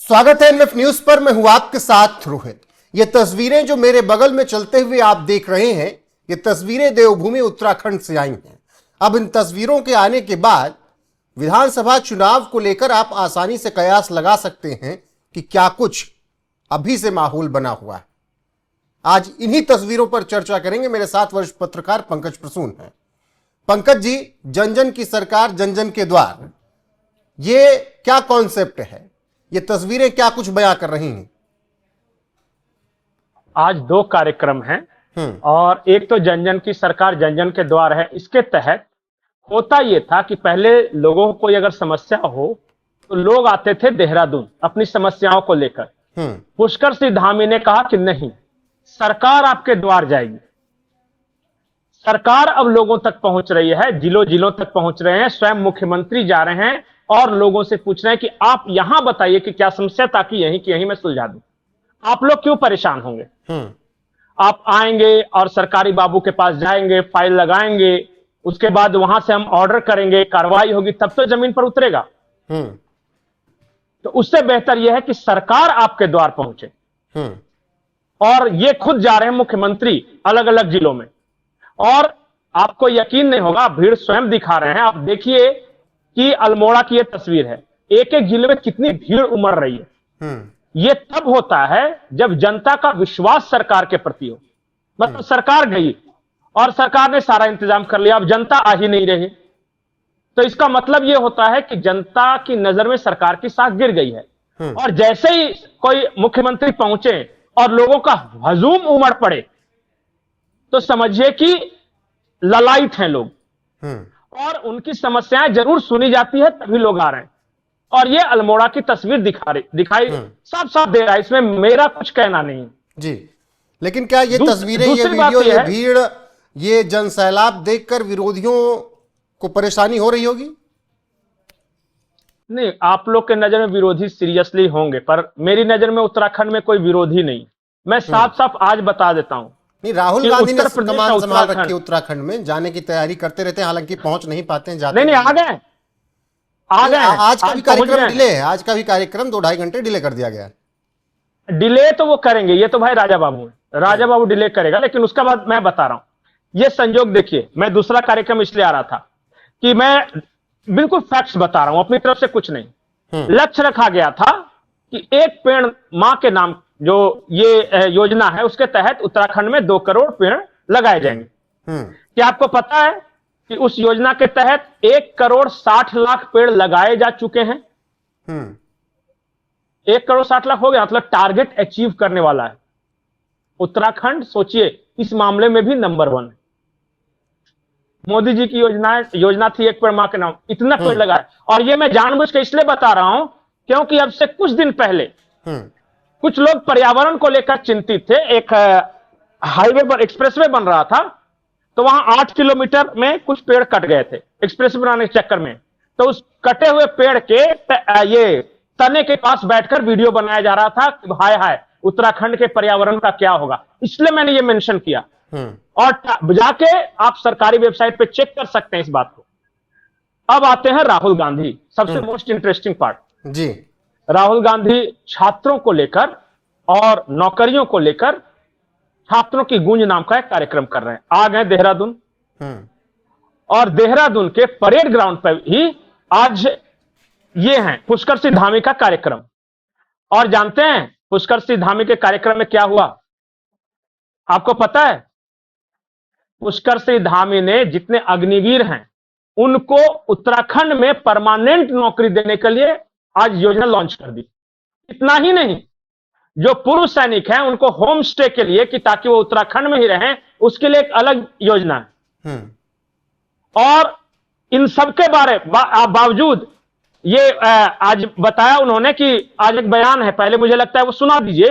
स्वागत है NF news पर। मैं हूं आपके साथ रोहित। ये तस्वीरें जो मेरे बगल में चलते हुए आप देख रहे हैं, ये तस्वीरें देवभूमि उत्तराखंड से आई हैं। अब इन तस्वीरों के आने के बाद विधानसभा चुनाव को लेकर आप आसानी से कयास लगा सकते हैं कि क्या कुछ अभी से माहौल बना हुआ है। आज इन्हीं तस्वीरों पर चर्चा करेंगे। मेरे साथ वरिष्ठ पत्रकार पंकज प्रसून हैं। पंकज जी, जन जन की सरकार, जन जन के द्वार, ये क्या कॉन्सेप्ट है? ये तस्वीरें क्या कुछ बयां कर रही हैं? आज दो कार्यक्रम हैं और एक तो जन जन की सरकार जन जन के द्वार है। इसके तहत होता यह था कि पहले लोगों को कोई अगर समस्या हो तो लोग आते थे देहरादून अपनी समस्याओं को लेकर। पुष्कर सिंह धामी ने कहा कि नहीं, सरकार आपके द्वार जाएगी। सरकार अब लोगों तक पहुंच रही है, जिलों जिलों तक पहुंच रहे हैं। स्वयं मुख्यमंत्री जा रहे हैं और लोगों से पूछ रहे हैं कि आप यहां बताइए कि क्या समस्या, ताकि यहीं की यहीं मैं सुलझा दूं। आप लोग क्यों परेशान होंगे? आप आएंगे और सरकारी बाबू के पास जाएंगे, फाइल लगाएंगे, उसके बाद वहां से हम ऑर्डर करेंगे, कार्रवाई होगी, तब तो जमीन पर उतरेगा। तो उससे बेहतर यह है कि सरकार आपके द्वार पहुंचे। और ये खुद जा रहे हैं मुख्यमंत्री अलग अलग जिलों में, और आपको यकीन नहीं होगा, भीड़ स्वयं दिखा रहे हैं। आप देखिए कि अल्मोड़ा की यह तस्वीर है, एक एक जिले में कितनी भीड़ उमड़ रही है। यह तब होता है जब जनता का विश्वास सरकार के प्रति हो। मतलब सरकार गई और सरकार ने सारा इंतजाम कर लिया, अब जनता आ ही नहीं रही, तो इसका मतलब यह होता है कि जनता की नजर में सरकार की साख गिर गई है। और जैसे ही कोई मुख्यमंत्री पहुंचे और लोगों का हजूम उमड़ पड़े, तो समझिए कि ललायत हैं लोग और उनकी समस्याएं जरूर सुनी जाती है, तभी लोग आ रहे हैं। और ये अल्मोड़ा की तस्वीर दिखाई साफ साफ दे रहा है, इसमें मेरा कुछ कहना नहीं है जी। लेकिन क्या ये तस्वीरें, ये वीडियो, ये भीड़, ये जनसैलाब देखकर विरोधियों को परेशानी हो रही होगी? नहीं, आप लोग के नजर में विरोधी सीरियसली होंगे, पर मेरी नजर में उत्तराखंड में कोई विरोधी नहीं। मैं साफ साफ आज बता देता हूं। नहीं, राहुल गांधी ने कमान संभाल रखी उत्तराखंड में, जाने की तैयारी करते रहते हैं, हालांकि पहुंच नहीं पाते हैं, जाते नहीं, आ गए। आज का भी कार्यक्रम डिले है। आज का भी कार्यक्रम 2-2.5 घंटे डिले कर दिया गया है। डिले तो वो करेंगे, ये तो भाई राजा बाबू है, राजा बाबू डिले करेगा। लेकिन उसका बाद मैं बता रहा हूं, ये संजोग देखिए, मैं दूसरा कार्यक्रम इसलिए आ रहा था कि मैं बिल्कुल फैक्ट्स बता रहा हूं, अपनी तरफ से कुछ नहीं। लक्ष्य रखा गया था कि एक पेड़ मां के नाम, जो ये योजना है, उसके तहत उत्तराखंड में 2 करोड़ पेड़ लगाए जाएंगे। क्या आपको पता है कि उस योजना के तहत 1 करोड़ 60 लाख पेड़ लगाए जा चुके हैं? 1 करोड़ 60 लाख हो गया, मतलब टारगेट अचीव करने वाला है उत्तराखंड। सोचिए, इस मामले में भी नंबर 1 है। मोदी जी की योजना थी एक पेड़ मां के नाम, इतना पेड़ लगाए। और ये मैं जानबूझ के इसलिए बता रहा हूं क्योंकि अब से कुछ दिन पहले कुछ लोग पर्यावरण को लेकर चिंतित थे। एक हाईवे पर एक्सप्रेसवे बन रहा था, तो वहां 8 किलोमीटर में कुछ पेड़ कट गए थे एक्सप्रेसवे बनाने के चक्कर में। तो उस कटे हुए पेड़ के ये तने के पास बैठकर वीडियो बनाया जा रहा था कि हाय हाय उत्तराखंड के पर्यावरण का क्या होगा। इसलिए मैंने ये मेंशन किया, और जाके आप सरकारी वेबसाइट पे चेक कर सकते हैं इस बात को। अब आते हैं राहुल गांधी, सबसे मोस्ट इंटरेस्टिंग पार्ट जी। राहुल गांधी छात्रों को लेकर और नौकरियों को लेकर छात्रों की गूंज नाम का एक कार्यक्रम कर रहे हैं। आ गए देहरादून, और देहरादून के परेड ग्राउंड पर ही आज ये है पुष्कर सिंह धामी का कार्यक्रम। और जानते हैं पुष्कर सिंह धामी के कार्यक्रम में क्या हुआ? आपको पता है? पुष्कर सिंह धामी ने जितने अग्निवीर हैं उनको उत्तराखंड में परमानेंट नौकरी देने के लिए आज योजना लॉन्च कर दी। इतना ही नहीं, जो पूर्व सैनिक हैं उनको होम स्टे के लिए, कि ताकि वो उत्तराखंड में ही रहें, उसके लिए एक अलग योजना है। और इन सबके बावजूद ये आज बताया उन्होंने कि आज एक बयान है, पहले मुझे लगता है वो सुना दीजिए,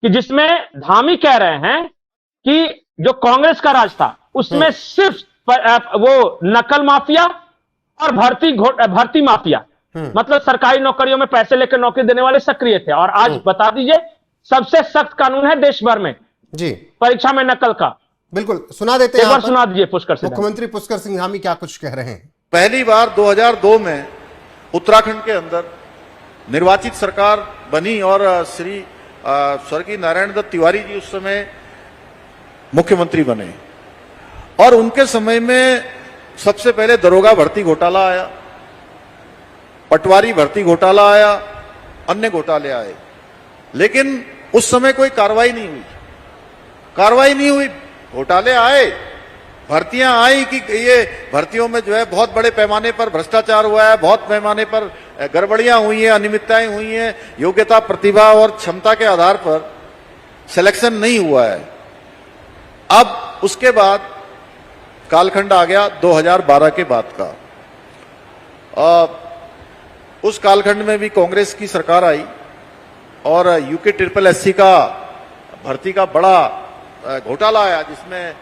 कि जिसमें धामी कह रहे हैं कि जो कांग्रेस का राज था उसमें सिर्फ वो नकल माफिया और भर्ती माफिया, मतलब सरकारी नौकरियों में पैसे लेकर नौकरी देने वाले सक्रिय थे। और आज बता दीजिए, सबसे सख्त कानून है देश भर में जी परीक्षा में नकल का। बिल्कुल सुना देते हैं, एक बार सुना दीजिए पुष्कर सिंह। मुख्यमंत्री पुष्कर सिंह धामी क्या कुछ कह रहे हैं। पहली बार 2002 में उत्तराखंड के अंदर निर्वाचित सरकार बनी और श्री स्वर्गीय नारायण दत्त तिवारी जी उस समय मुख्यमंत्री बने और उनके समय में सबसे पहले दरोगा भर्ती घोटाला आया, पटवारी भर्ती घोटाला आया, अन्य घोटाले आए, लेकिन उस समय कोई कार्रवाई नहीं हुई। घोटाले आए, भर्तियां आई कि ये भर्तियों में जो है बहुत बड़े पैमाने पर भ्रष्टाचार हुआ है, बहुत पैमाने पर गड़बड़ियां हुई हैं, अनियमितताएं हुई हैं, योग्यता, प्रतिभा और क्षमता के आधार पर सिलेक्शन नहीं हुआ है। अब उसके बाद कालखंड आ गया 2012 के बाद का। उस कालखंड में भी कांग्रेस की सरकार आई और यूके SSS का भर्ती का बड़ा घोटाला आया, जिसमें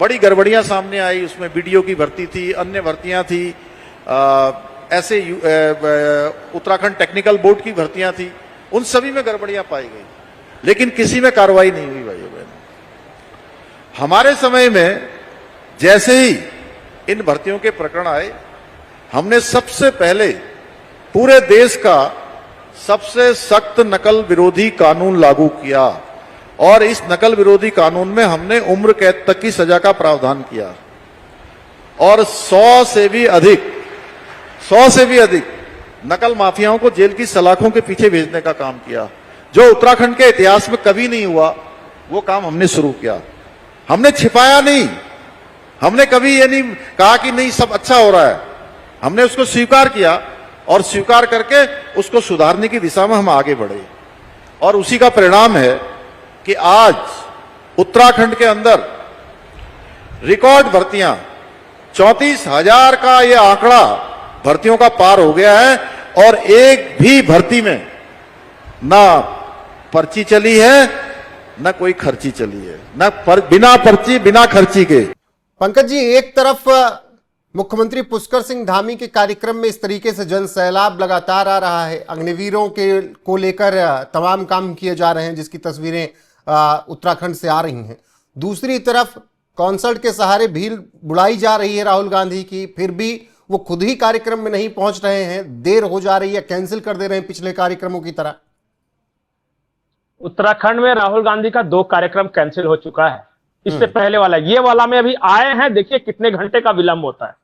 बड़ी गड़बड़ियां सामने आई। उसमें बीडीओ की भर्ती थी, अन्य भर्तियां थी, ऐसे उत्तराखंड टेक्निकल बोर्ड की भर्तियां थी, उन सभी में गड़बड़ियां पाई गई, लेकिन किसी में कार्रवाई नहीं हुई। भाइयों बहनों, हमारे समय में जैसे ही इन भर्तियों के प्रकरण आए, हमने सबसे पहले पूरे देश का सबसे सख्त नकल विरोधी कानून लागू किया और इस नकल विरोधी कानून में हमने उम्र कैद तक की सजा का प्रावधान किया और 100 से भी अधिक नकल माफियाओं को जेल की सलाखों के पीछे भेजने का काम किया, जो उत्तराखंड के इतिहास में कभी नहीं हुआ। वो काम हमने शुरू किया। हमने छिपाया नहीं, हमने कभी ये नहीं कहा कि नहीं सब अच्छा हो रहा है। हमने उसको स्वीकार किया और स्वीकार करके उसको सुधारने की दिशा में हम आगे बढ़े और उसी का परिणाम है कि आज उत्तराखंड के अंदर रिकॉर्ड भर्तियां 34,000 का ये आंकड़ा भर्तियों का पार हो गया है और एक भी भर्ती में ना पर्ची चली है, ना कोई खर्ची चली है, बिना पर्ची बिना खर्ची के। पंकज जी, एक तरफ मुख्यमंत्री पुष्कर सिंह धामी के कार्यक्रम में इस तरीके से जन सैलाब लगातार आ रहा है, अग्निवीरों को लेकर तमाम काम किए जा रहे हैं जिसकी तस्वीरें उत्तराखंड से आ रही हैं। दूसरी तरफ कॉन्सर्ट के सहारे भीड़ बुलाई जा रही है राहुल गांधी की, फिर भी वो खुद ही कार्यक्रम में नहीं पहुंच रहे हैं, देर हो जा रही है, कैंसिल कर दे रहे हैं पिछले कार्यक्रमों की तरह। उत्तराखंड में राहुल गांधी का 2 कार्यक्रम कैंसिल हो चुका है। इससे पहले वाला, ये वाला में अभी आए हैं, देखिए कितने घंटे का विलंब होता है।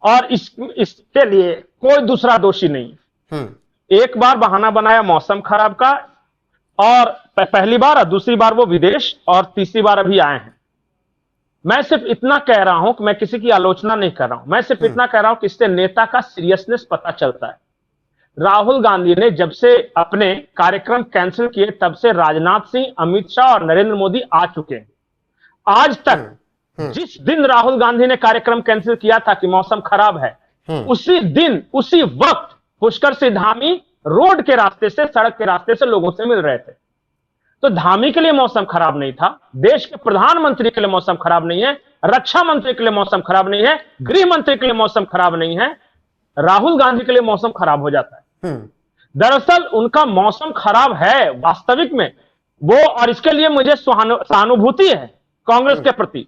और इसके लिए कोई दूसरा दोषी नहीं। एक बार बहाना बनाया मौसम खराब का, और पहली बार और दूसरी बार वो विदेश, और तीसरी बार अभी आए हैं। मैं सिर्फ इतना कह रहा हूं कि मैं किसी की आलोचना नहीं कर रहा हूं, मैं सिर्फ इतना कह रहा हूं कि इससे नेता का सीरियसनेस पता चलता है। राहुल गांधी ने जब से अपने कार्यक्रम कैंसिल किए, तब से राजनाथ सिंह, अमित शाह और नरेंद्र मोदी आ चुके हैं। आज तक जिस दिन राहुल गांधी ने कार्यक्रम कैंसिल किया था कि मौसम खराब है, उसी दिन उसी वक्त पुष्कर सिंह धामी रोड के रास्ते से, सड़क के रास्ते से लोगों से मिल रहे थे। तो धामी के लिए मौसम खराब नहीं था, देश के प्रधानमंत्री के लिए मौसम खराब नहीं है, रक्षा मंत्री के लिए मौसम खराब नहीं है, गृह मंत्री के लिए मौसम खराब नहीं है, राहुल गांधी के लिए मौसम खराब हो जाता है। दरअसल उनका मौसम खराब है वास्तविक में वो, और इसके लिए मुझे सहानुभूति है कांग्रेस के प्रति।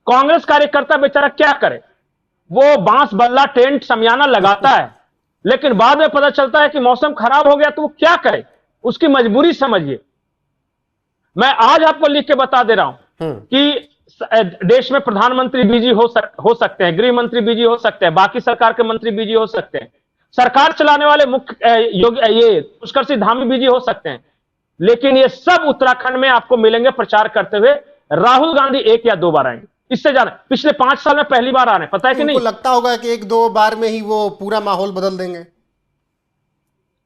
कांग्रेस कार्यकर्ता बेचारा क्या करे, वो बांस बल्ला टेंट समियाना लगाता है, लेकिन बाद में पता चलता है कि मौसम खराब हो गया तो वो क्या करे, उसकी मजबूरी समझिए। मैं आज आपको लिख के बता दे रहा हूं कि देश में प्रधानमंत्री बिजी हो सकते हैं, गृह मंत्री बिजी हो सकते हैं, बाकी सरकार के मंत्री बिजी हो सकते हैं, सरकार चलाने वाले ये पुष्कर सिंह धामी बिजी हो सकते हैं, लेकिन ये सब उत्तराखंड में आपको मिलेंगे प्रचार करते हुए। राहुल गांधी 1 या 2 बार आएंगे, इससे ज्यादा पिछले 5 साल में पहली बार आ रहे हैं, पता है कि नहीं? लगता होगा कि 1-2 बार में ही वो पूरा माहौल बदल देंगे।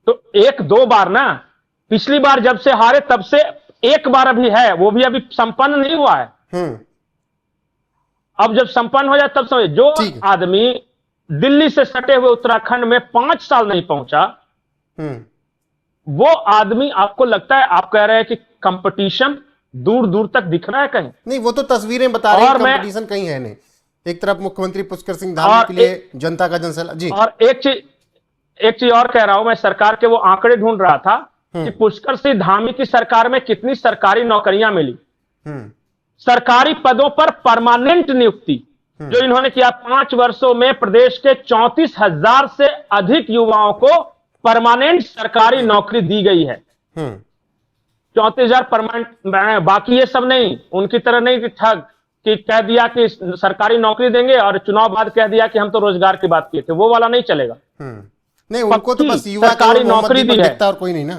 तो 1-2 बार ना, पिछली बार जब से हारे तब से 1 बार अभी है, वो भी अभी संपन्न नहीं हुआ है। अब जब संपन्न हो जाए तब समझ। जो आदमी दिल्ली से सटे हुए उत्तराखंड में 5 साल नहीं पहुंचा, वो आदमी, आपको लगता है, आप कह रहे हैं कि कंपटीशन दूर दूर तक दिख रहा है कहीं? नहीं, वो तो तस्वीरें बता रही हैं, कंपटीशन कहीं है नहीं। एक तरफ मुख्यमंत्री पुष्कर सिंह धामी के लिए जनता का जनसैलाब जी। और एक चीज और कह रहा हूं, मैं सरकार के वो आंकड़े ढूंढ रहा था कि पुष्कर सिंह धामी की सरकार में कितनी सरकारी नौकरियां मिली, सरकारी पदों पर परमानेंट नियुक्ति जो इन्होंने किया। 5 वर्षों में प्रदेश के 34,000 से अधिक युवाओं को परमानेंट सरकारी नौकरी दी गई है। 34,000 परमानेंट, बाकी ये सब नहीं, उनकी तरह नहीं कि ठग कि कह दिया कि सरकारी नौकरी देंगे और चुनाव बाद कह दिया कि हम तो रोजगार की बात किए थे, वो वाला नहीं चलेगा। नहीं, उनको तो बस युवा सरकारी नौकरी दी है और कोई नहीं ना।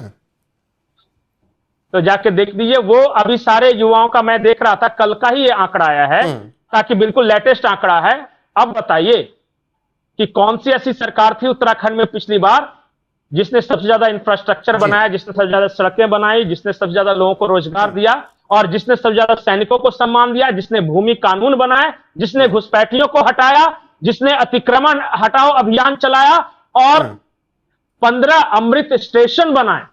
तो जाके देख लीजिए, वो अभी सारे युवाओं का मैं देख रहा था, कल का ही ये आंकड़ा आया है, ताकि बिल्कुल लेटेस्ट आंकड़ा है। अब बताइए कि कौन सी ऐसी सरकार थी उत्तराखंड में पिछली बार जिसने सबसे ज्यादा इंफ्रास्ट्रक्चर बनाया, जिसने सबसे ज्यादा सड़कें बनाई, जिसने सबसे ज्यादा लोगों को रोजगार दिया और जिसने सबसे ज्यादा सैनिकों को सम्मान दिया, जिसने भूमि कानून बनाए, जिसने घुसपैठियों को हटाया, जिसने अतिक्रमण हटाओ अभियान चलाया और 15 अमृत स्टेशन बनाए।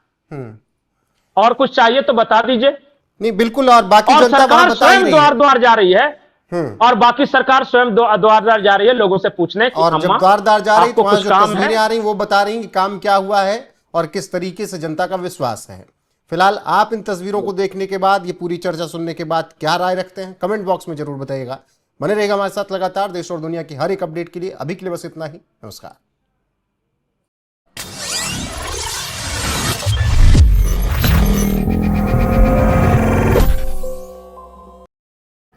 और कुछ चाहिए तो बता दीजिए। नहीं, बिल्कुल। और बाकी और जनता सरकार बता स्वयं द्वार द्वार जा रही है, और बाकी सरकार स्वयं द्वार द्वार जा रही है लोगों से पूछने कि और जब द्वार द्वार जा रही है तो वहां जो काम तस्वीरें आ रही वो बता रही हैं कि काम क्या हुआ है और किस तरीके से जनता का विश्वास है। फिलहाल आप इन तस्वीरों को देखने के बाद, ये पूरी चर्चा सुनने के बाद क्या राय रखते हैं, कमेंट बॉक्स में जरूर बताइएगा। बने रहेगा हमारे साथ लगातार देश और दुनिया की हर एक अपडेट के लिए। अभी के लिए बस इतना ही। नमस्कार।